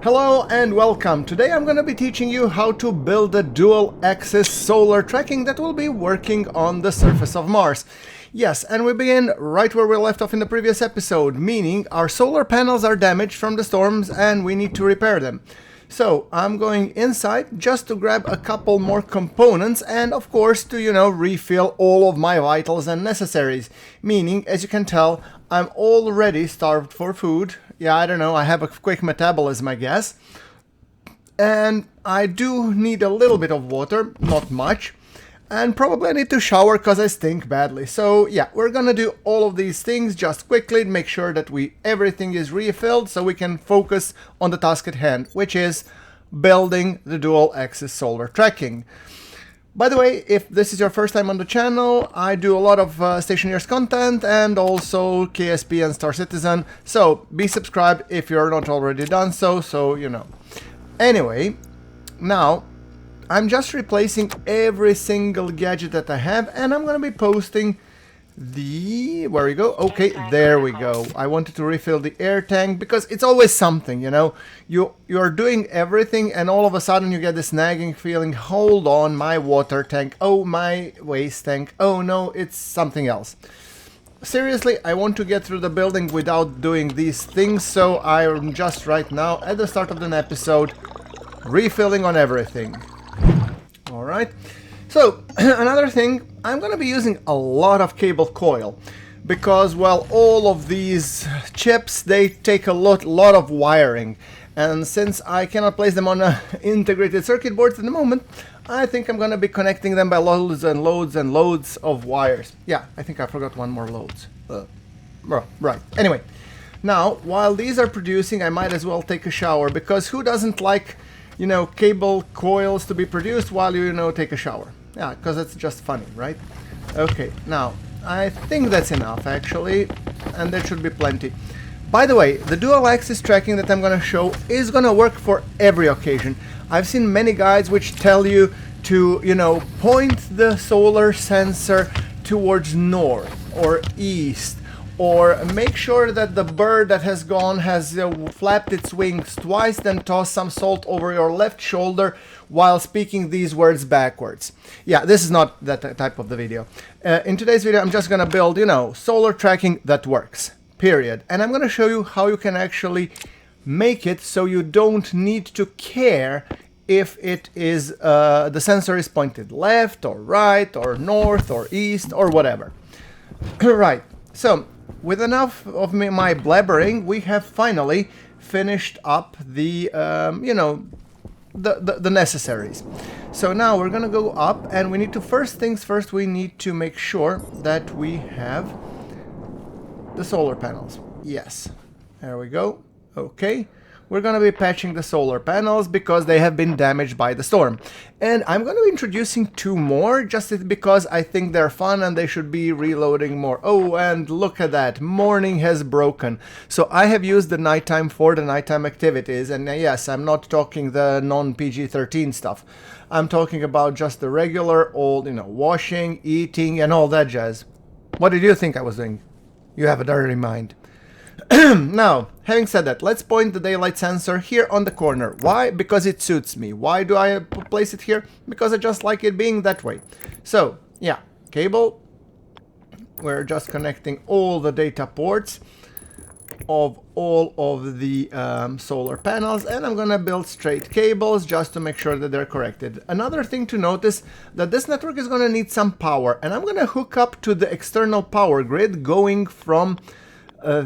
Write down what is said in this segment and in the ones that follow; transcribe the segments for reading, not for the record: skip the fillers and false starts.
Hello and welcome. Today I'm going to be teaching you how to build a dual-axis solar tracking that will be working on the surface of Mars. Yes, and we begin right where we left off in the previous episode, meaning our solar panels are damaged from the storms and we need to repair them. So I'm going inside just to grab a couple more components and of course to, refill all of my vitals and necessaries. Meaning, as you can tell, I'm already starved for food. Yeah, I don't know, I have a quick metabolism, I guess. And I do need a little bit of water, not much. And probably I need to shower because I stink badly. So yeah, we're gonna do all of these things just quickly, make sure that everything is refilled so we can focus on the task at hand, which is building the dual axis solar tracking. By the way, if this is your first time on the channel, I do a lot of Stationeers content and also KSP and Star Citizen, so be subscribed if you're not already done so you know. Anyway, now I'm just replacing every single gadget that I have and I'm gonna be posting where we go? Okay, there we go. I wanted to refill the air tank because it's always something, you're doing everything and all of a sudden you get this nagging feeling, hold on, my water tank, oh, my waste tank, oh no, it's something else. Seriously, I want to get through the building without doing these things, so I'm just right now at the start of an episode refilling on everything. Alright. So, another thing, I'm going to be using a lot of cable coil because, well, all of these chips, they take a lot of wiring. And since I cannot place them on integrated circuit boards at the moment, I think I'm going to be connecting them by loads and loads and loads of wires. Yeah, I think I forgot one more loads. Right. Anyway, now, while these are producing, I might as well take a shower because who doesn't like, cable coils to be produced while you, take a shower? Yeah, because it's just funny, right? Okay, now, I think that's enough, actually, and there should be plenty. By the way, the dual-axis tracking that I'm going to show is going to work for every occasion. I've seen many guides which tell you to, point the solar sensor towards north or east, or make sure that the bird that has gone has flapped its wings twice, then toss some salt over your left shoulder while speaking these words backwards. Yeah, this is not that type of the video. In today's video, I'm just gonna build, solar tracking that works, period. And I'm gonna show you how you can actually make it so you don't need to care if it is, the sensor is pointed left or right or north or east or whatever. Right, so with enough of my blabbering, we have finally finished up the, the necessaries. So now we're gonna go up and we need to, first things first, we need to make sure that we have the solar panels. Yes, there we go. Okay. We're going to be patching the solar panels because they have been damaged by the storm. And I'm going to be introducing two more just because I think they're fun and they should be reloading more. Oh, and look at that. Morning has broken. So I have used the nighttime for the nighttime activities. And yes, I'm not talking the non-PG-13 stuff. I'm talking about just the regular old, washing, eating, and all that jazz. What did you think I was doing? You have a dirty mind. Now, having said that, let's point the daylight sensor here on the corner. Why? Because it suits me. Why do I place it here? Because I just like it being that way. So, yeah, cable. We're just connecting all the data ports of all of the solar panels, and I'm gonna build straight cables just to make sure that they're corrected. Another thing to notice that this network is gonna need some power, and I'm gonna hook up to the external power grid going from I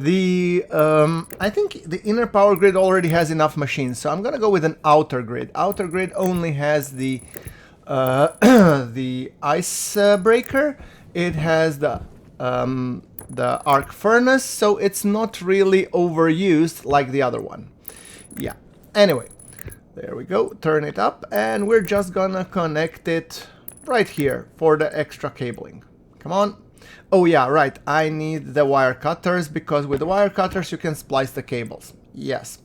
think the inner power grid already has enough machines, so I'm gonna go with an outer grid. Outer grid only has the the ice breaker. It has the arc furnace, so it's not really overused like the other one. Yeah. Anyway, there we go. Turn it up, and we're just gonna connect it right here for the extra cabling. Come on. Oh yeah, right, I need the wire cutters because with the wire cutters you can splice the cables. Yes.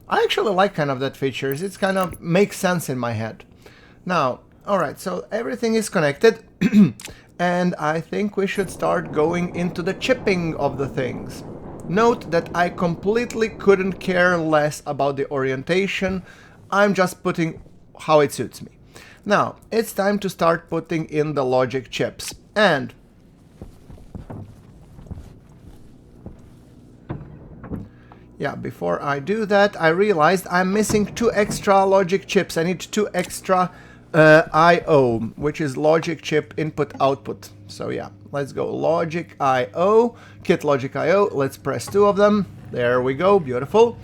I actually like kind of that feature. It's kind of makes sense in my head. Now, alright, so everything is connected and I think we should start going into the chipping of the things. Note that I completely couldn't care less about the orientation. I'm just putting how it suits me. Now, it's time to start putting in the logic chips. And yeah, before I do that, I realized I'm missing 2 extra logic chips. I need 2 extra I/O, which is logic chip input output. So yeah, let's go logic I/O, kit logic I/O. Let's press 2 of them. There we go, beautiful.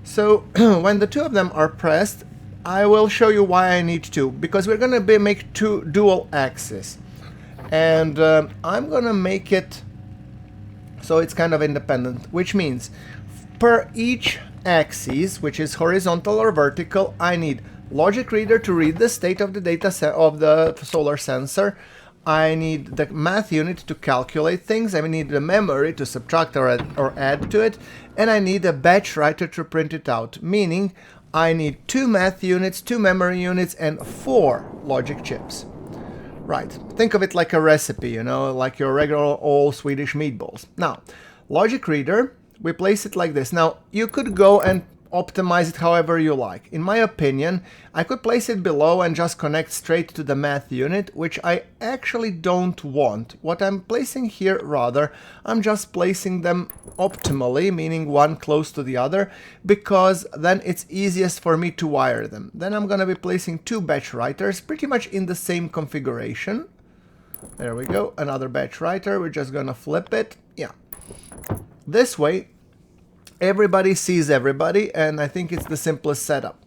So when the 2 of them are pressed, I will show you why I need 2, because we're gonna make 2 dual axes, and I'm gonna make it so it's kind of independent, which means per each axis, which is horizontal or vertical, I need logic reader to read the state of the data of the solar sensor. I need the math unit to calculate things. I need the memory to subtract or add to it. And I need a batch writer to print it out, meaning I need 2 math units, 2 memory units, and 4 logic chips. Right, think of it like a recipe, you know, like your regular old Swedish meatballs. Now, logic reader, we place it like this. Now, you could go and optimize it however you like. In my opinion, I could place it below and just connect straight to the math unit, which I actually don't want. What I'm placing here, rather, I'm just placing them optimally, meaning one close to the other, because then it's easiest for me to wire them. Then I'm gonna be placing 2 batch writers, pretty much in the same configuration. There we go, another batch writer. We're just gonna flip it. Yeah. This way, everybody sees everybody, and I think it's the simplest setup.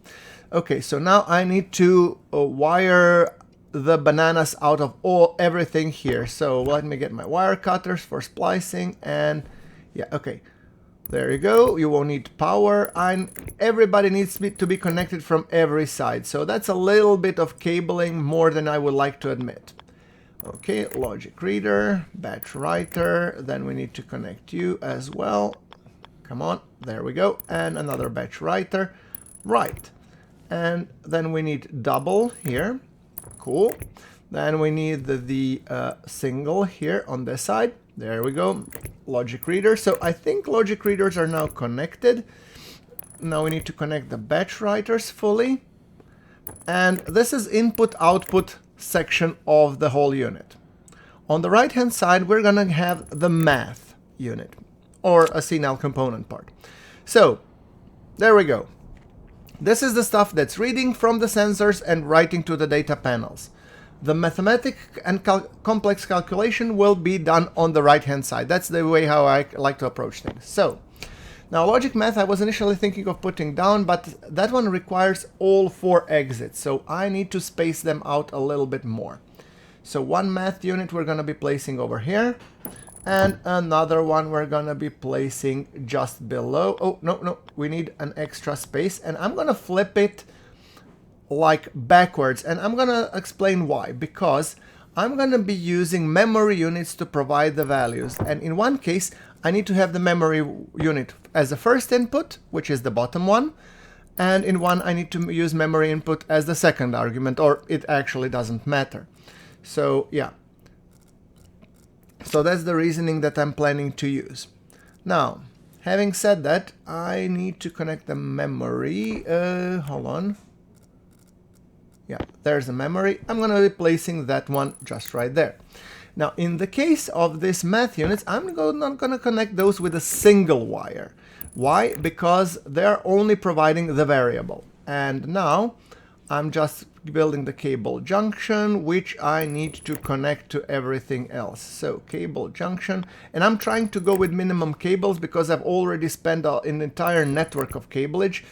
Okay, so now I need to wire the bananas out of everything here. So let me get my wire cutters for splicing, and yeah, okay. There you go. You won't need power, and everybody needs to be connected from every side. So that's a little bit of cabling, more than I would like to admit. Okay, logic reader, batch writer, then we need to connect you as well. Come on, there we go, and another batch writer, right. And then we need double here, cool. Then we need the single here on this side, there we go, logic reader. So I think logic readers are now connected. Now we need to connect the batch writers fully. And this is input-output section of the whole unit. On the right hand side, we're gonna have the math unit, or a CNAL component part. So there we go. This is the stuff that's reading from the sensors and writing to the data panels. The mathematic and complex calculation will be done on the right hand side. That's the way how I like to approach things. So now logic math I was initially thinking of putting down, but that one requires all 4 exits, so I need to space them out a little bit more. So 1 math unit we're going to be placing over here, and another one we're going to be placing just below. Oh, no, we need an extra space, and I'm going to flip it like backwards, and I'm going to explain why. Because I'm going to be using memory units to provide the values, and in one case I need to have the memory unit as the first input, which is the bottom one, and in one I need to use memory input as the second argument, or it actually doesn't matter. So yeah, so that's the reasoning that I'm planning to use. Now, having said that, I need to connect the memory, hold on. Yeah, there's the memory. I'm going to be placing that one just right there. Now, in the case of this math units, I'm not going to connect those with a single wire. Why? Because they're only providing the variable. And now I'm just building the cable junction, which I need to connect to everything else. So cable junction, and I'm trying to go with minimum cables because I've already spent an entire network of cableage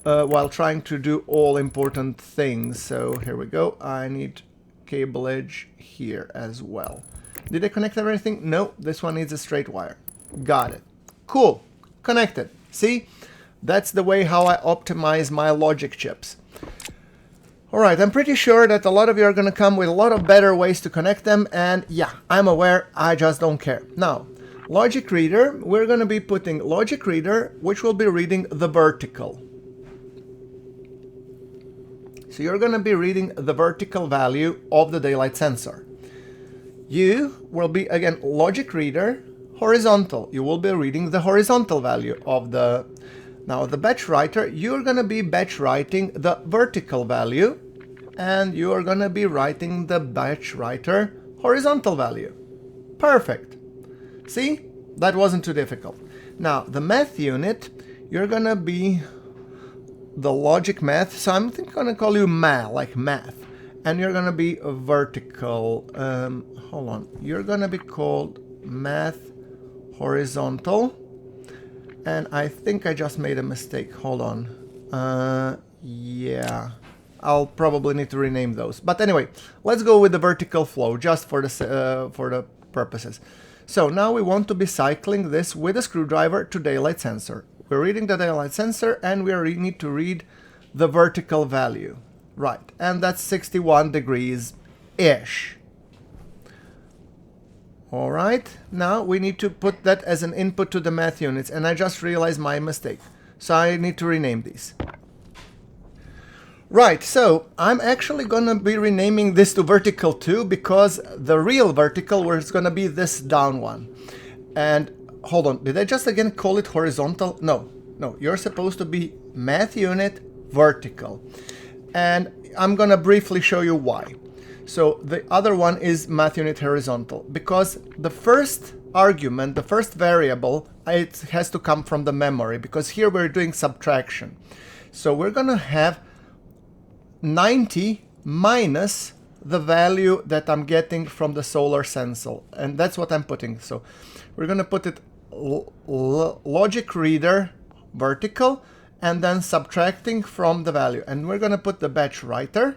while trying to do all important things. So here we go. I need cableage here as well. Did I connect everything? No, this one needs a straight wire. Got it. Cool. Connected. See? That's the way how I optimize my logic chips. Alright, I'm pretty sure that a lot of you are going to come with a lot of better ways to connect them, and yeah, I'm aware, I just don't care. Now, logic reader, we're going to be putting logic reader, which will be reading the vertical. So you're going to be reading the vertical value of the daylight sensor. You will be, again, logic reader, horizontal. You will be reading the horizontal value of the... Now the batch writer, you're going to be batch writing the vertical value, and you're going to be writing the batch writer horizontal value. Perfect. See? That wasn't too difficult. Now the math unit, you're going to be the logic math, so I'm going to call you like math. And you're going to be a vertical, hold on, you're going to be called math horizontal. And I think I just made a mistake, hold on. Yeah, I'll probably need to rename those. But anyway, let's go with the vertical flow, just for the purposes. So now we want to be cycling this with a screwdriver to daylight sensor. We're reading the daylight sensor, and we need to read the vertical value. Right, and that's 61 degrees-ish. Alright, now we need to put that as an input to the math units, and I just realized my mistake. So I need to rename these. Right, so I'm actually gonna be renaming this to vertical 2 because the real vertical was gonna be this down one. And hold on, did I just again call it horizontal? No, you're supposed to be math unit vertical. And I'm gonna briefly show you why. So the other one is math unit horizontal, because the first argument, the first variable, it has to come from the memory, because here we're doing subtraction. So we're gonna have 90 minus the value that I'm getting from the solar sensor, and that's what I'm putting. So we're gonna put it logic reader vertical, and then subtracting from the value. And we're gonna put the batch writer.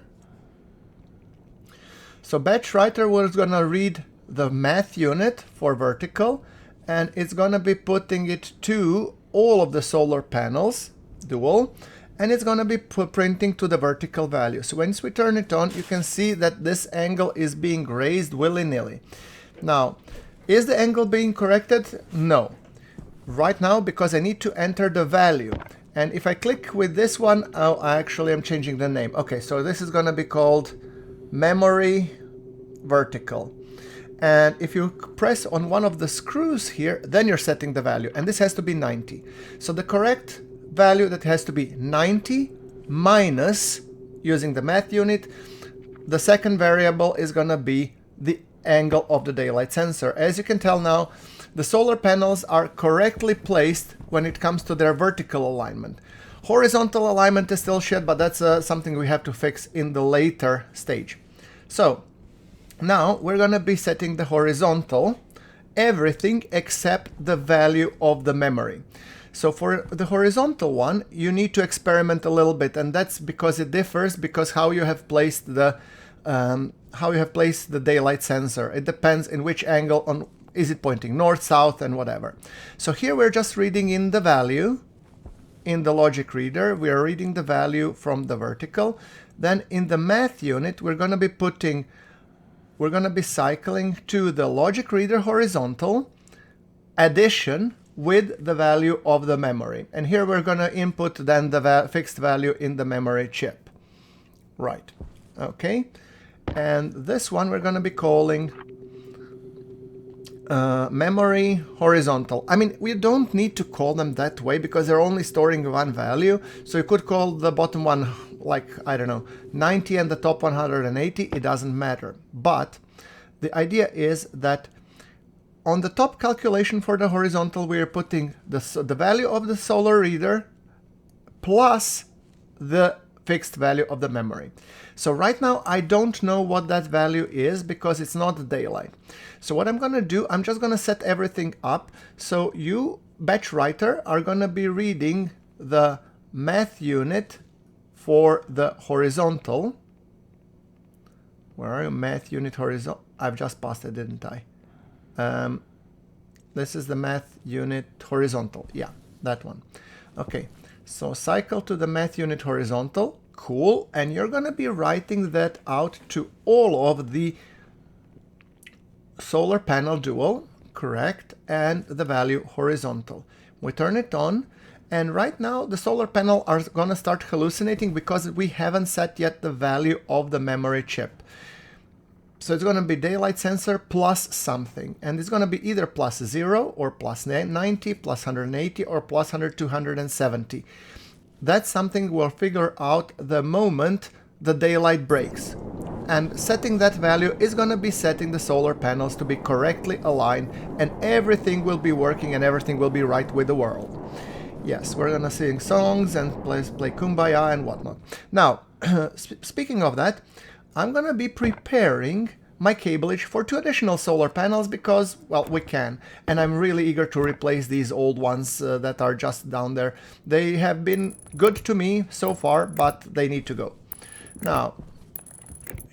So batch writer was gonna read the math unit for vertical, and it's gonna be putting it to all of the solar panels, dual, and it's gonna be printing to the vertical value. So once we turn it on, you can see that this angle is being raised willy-nilly. Now, is the angle being corrected? No. Right now, because I need to enter the value. And if I click with this one, oh, I actually am changing the name. Okay, so this is gonna be called memory vertical. And if you press on one of the screws here, then you're setting the value, and this has to be 90. So the correct value that has to be 90 minus, using the math unit, the second variable is gonna be the angle of the daylight sensor. As you can tell now, the solar panels are correctly placed when it comes to their vertical alignment. Horizontal alignment is still shit, but that's something we have to fix in the later stage. So now we're gonna be setting the horizontal, everything except the value of the memory. So for the horizontal one, you need to experiment a little bit, and that's because it differs because how you have placed the daylight sensor. It depends in which angle on. Is it pointing north, south, and whatever. So here we're just reading in the value in the logic reader. We are reading the value from the vertical. Then in the math unit, we're going to be cycling to the logic reader horizontal addition with the value of the memory. And here we're going to input then the fixed value in the memory chip. Right. Okay. And this one we're going to be calling memory horizontal. I mean, we don't need to call them that way because they're only storing one value. So you could call the bottom one, like, I don't know, 90 and the top 180. It doesn't matter. But the idea is that on the top calculation for the horizontal, we are putting the value of the solar reader plus the fixed value of the memory. So right now I don't know what that value is because it's not daylight. So what I'm going to do, I'm just going to set everything up. So you, batch writer, are going to be reading the math unit for the horizontal. Where are you? Math unit horizontal. I've just passed it, didn't I? This is the math unit horizontal. Yeah, that one. Okay, so cycle to the math unit horizontal. Cool. And you're going to be writing that out to all of the solar panel dual, correct, and the value horizontal. We turn it on, and right now the solar panel are going to start hallucinating because we haven't set yet the value of the memory chip. So it's going to be daylight sensor plus something. And it's going to be either plus 0 or plus 90, plus 180 or plus 270. That's something we'll figure out the moment the daylight breaks. And setting that value is going to be setting the solar panels to be correctly aligned, and everything will be working and everything will be right with the world. Yes, we're going to sing songs and play Kumbaya and whatnot. Now, speaking of that, I'm going to be preparing my cableage for 2 additional solar panels because, well, we can. And I'm really eager to replace these old ones that are just down there. They have been good to me so far, but they need to go. Now,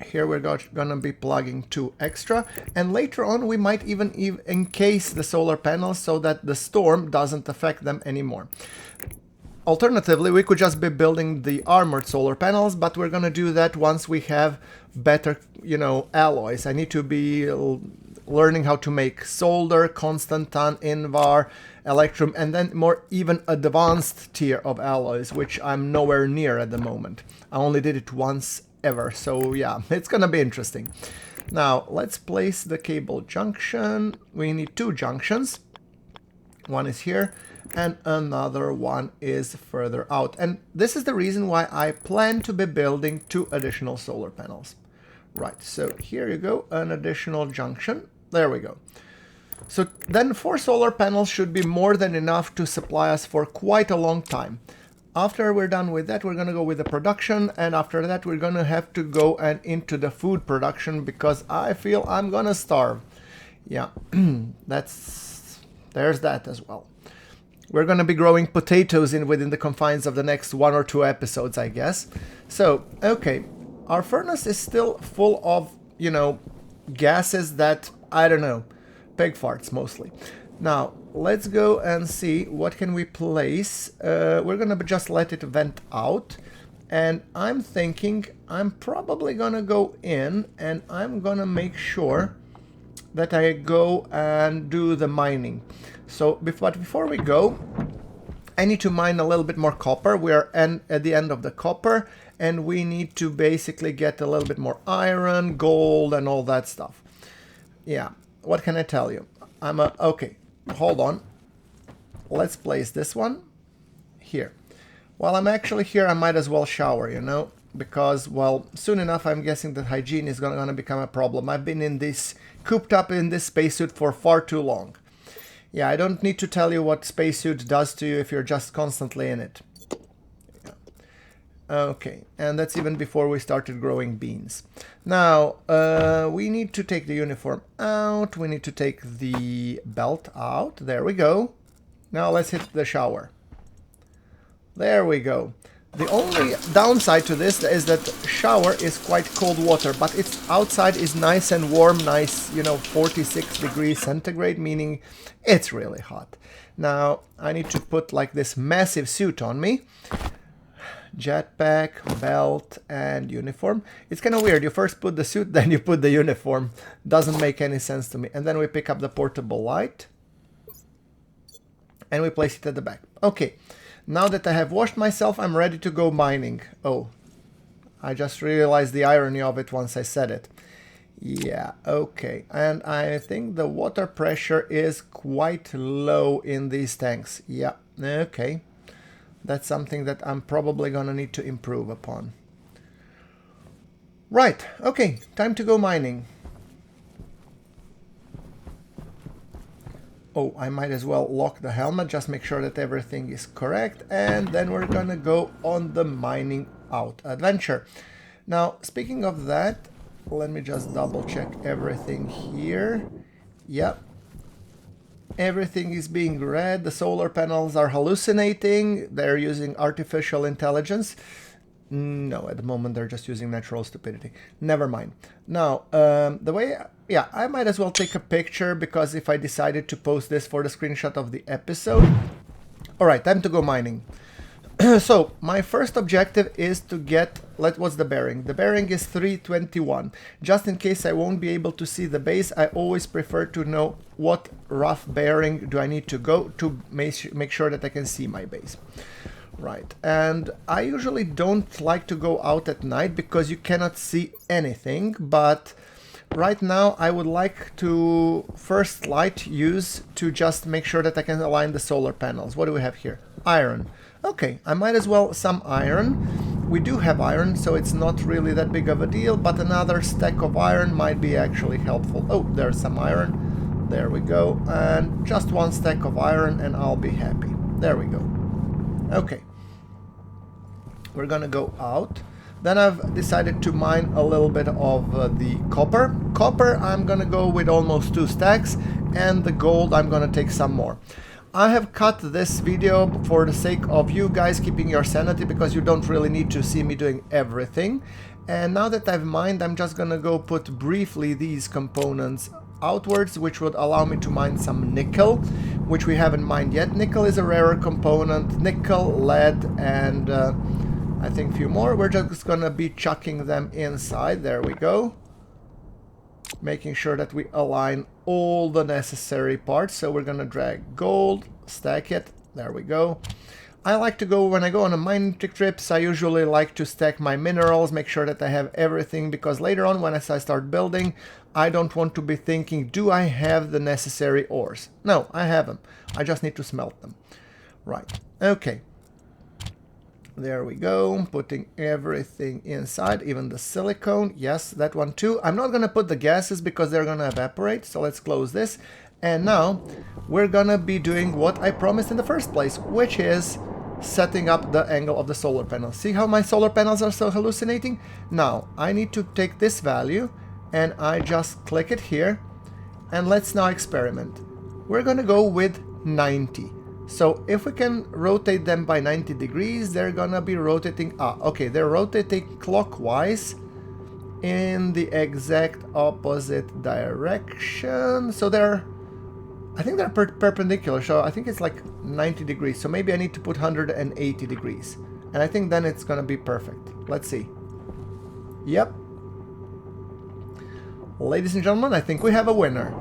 here we're gonna be plugging 2 extra, and later on we might even encase the solar panels so that the storm doesn't affect them anymore. Alternatively, we could just be building the armored solar panels, but we're gonna do that once we have better, alloys. I need to be learning how to make solder, Constantan, Invar, Electrum, and then more even advanced tier of alloys, which I'm nowhere near at the moment. I only did it once ever, so yeah, it's gonna be interesting. Now let's place the cable junction. We need 2 junctions. One is here and another one is further out, and this is the reason why I plan to be building 2 additional solar panels. Right, so here you go, an additional junction. There we go. So then 4 solar panels should be more than enough to supply us for quite a long time. After we're done with that, we're going to go with the production, and after that we're going to have to go and into the food production because I feel I'm going to starve. Yeah, there's that as well. We're going to be growing potatoes within the confines of the next 1 or 2 episodes, I guess. So, okay, our furnace is still full of, gases that, I don't know, pig farts mostly. Now, let's go and see what can we place. We're gonna just let it vent out, and I'm thinking I'm probably gonna go in and I'm gonna make sure that I go and do the mining. So before we go, I need to mine a little bit more copper. We are at the end of the copper, and we need to basically get a little bit more iron, gold, and all that stuff. Yeah, what can I tell you? Okay, hold on. Let's place this one here. While I'm actually here, I might as well shower, because, well, soon enough I'm guessing that hygiene is gonna become a problem. I've been cooped up in this spacesuit for far too long. Yeah, I don't need to tell you what spacesuit does to you if you're just constantly in it. Okay, and that's even before we started growing beans. Now, we need to take the uniform out, we need to take the belt out, there we go. Now let's hit the shower. There we go. The only downside to this is that shower is quite cold water, but it's outside is nice and warm, nice, 46 degrees centigrade, meaning it's really hot. Now, I need to put like this massive suit on me. Jetpack, belt, and uniform. It's kind of weird. You first put the suit, then you put the uniform. Doesn't make any sense to me. And then we pick up the portable light. And we place it at the back. Okay. Now that I have washed myself, I'm ready to go mining. Oh, I just realized the irony of it once I said it. Yeah, okay. And I think the water pressure is quite low in these tanks. Yeah, okay. That's something that I'm probably gonna need to improve upon. Right, okay, time to go mining. Oh, I might as well lock the helmet, just make sure that everything is correct, and then we're gonna go on the mining out adventure. Now, speaking of that, let me just double check everything here. Yep. Everything is being read. The solar panels are hallucinating. They're using artificial intelligence. No, at the moment they're just using natural stupidity. Never mind. Now, yeah, I might as well take a picture because if I decided to post this for the screenshot of the episode. All right, time to go mining. So, my first objective is to get, what's the bearing? The bearing is 321. Just in case I won't be able to see the base, I always prefer to know what rough bearing do I need to go to make sure that I can see my base. Right, and I usually don't like to go out at night because you cannot see anything, but right now I would like to first light use to just make sure that I can align the solar panels. What do we have here? Iron. Okay, I might as well some iron. We do have iron, so it's not really that big of a deal, but another stack of iron might be actually helpful. Oh, there's some iron. There we go. And just one stack of iron and I'll be happy. There we go. Okay. We're gonna go out. Then I've decided to mine a little bit of the copper. Copper, I'm gonna go with almost 2 stacks, and the gold, I'm gonna take some more. I have cut this video for the sake of you guys keeping your sanity, because you don't really need to see me doing everything. And now that I've mined, I'm just gonna go put briefly these components outwards, which would allow me to mine some nickel, which we haven't mined yet. Nickel is a rarer component. Nickel, lead, and I think a few more. We're just gonna be chucking them inside. There we go. Making sure that we align all the necessary parts. So we're gonna drag gold, stack it. There we go. I like to go, when I go on a mining trips, I usually like to stack my minerals, make sure that I have everything, because later on when I start building, I don't want to be thinking, do I have the necessary ores? No, I have them. I just need to smelt them. Right, okay. There we go, putting everything inside, even the silicone. Yes, that one too. I'm not gonna put the gases because they're gonna evaporate, so let's close this. And now we're gonna be doing what I promised in the first place, which is setting up the angle of the solar panel. See how my solar panels are so hallucinating? Now I need to take this value and I just click it here, and let's now experiment. We're gonna go with 90. So if we can rotate them by 90 degrees, they're gonna be rotating, okay, they're rotating clockwise in the exact opposite direction. So I think they're perpendicular, so I think it's like 90 degrees. So maybe I need to put 180 degrees. And I think then it's gonna be perfect. Let's see. Yep. Ladies and gentlemen, I think we have a winner.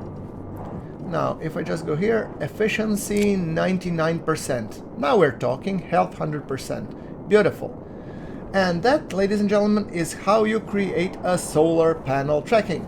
Now, if I just go here, efficiency 99%. Now we're talking, health 100%. Beautiful. And that, ladies and gentlemen, is how you create a solar panel tracking.